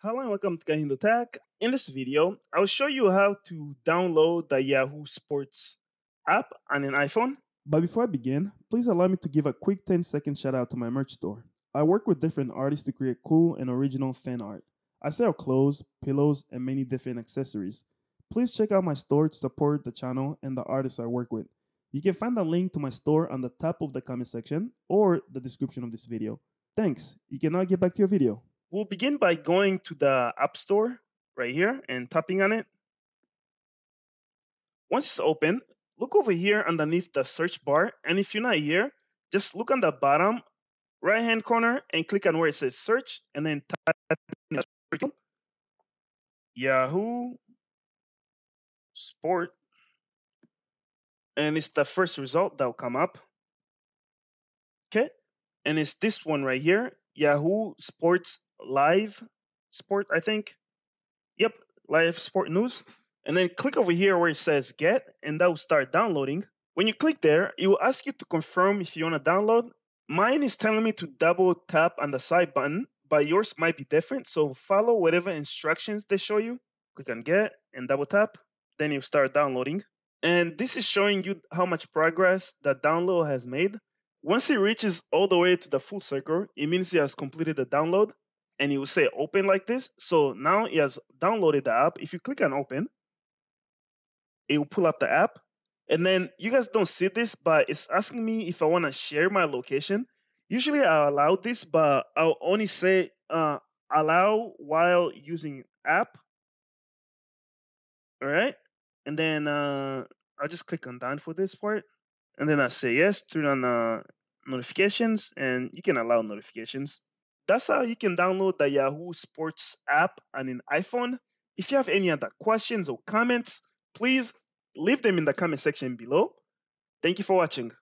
Hello and welcome to KahindoTech. In this video, I will show you how to download the Yahoo Sports app on an iPhone. But before I begin, please allow me to give a quick 10-second shout out to my merch store. I work with different artists to create cool and original fan art. I sell clothes, pillows, and many different accessories. Please check out my store to support the channel and the artists I work with. You can find the link to my store on the top of the comment section or the description of this video. Thanks. You can now get back to your video. We'll begin by going to the App Store right here and tapping on it. Once it's open, look over here underneath the search bar. And if you're not here, just look on the bottom right hand corner and click on where it says search and then type in Yahoo Sport. And it's the first result that will come up. Okay. And it's this one right here, Yahoo Sports Live Sport, I think. Yep, Live Sport News. And then click over here where it says get, and that will start downloading. When you click there, it will ask you to confirm if you want to download. Mine is telling me to double tap on the side button, but yours might be different. So follow whatever instructions they show you. Click on get and double tap. Then you start downloading. And this is showing you how much progress the download has made. Once it reaches all the way to the full circle, it means it has completed the download. And it will say open like this. So now it has downloaded the app. If you click on open, it will pull up the app. And then you guys don't see this, but it's asking me if I want to share my location. Usually I allow this, but I'll only say allow while using app. All right. And then I'll just click on done for this part. And then I say yes, turn on notifications, and you can allow notifications. That's how you can download the Yahoo Sports app on an iPhone. If you have any other questions or comments, please leave them in the comment section below. Thank you for watching.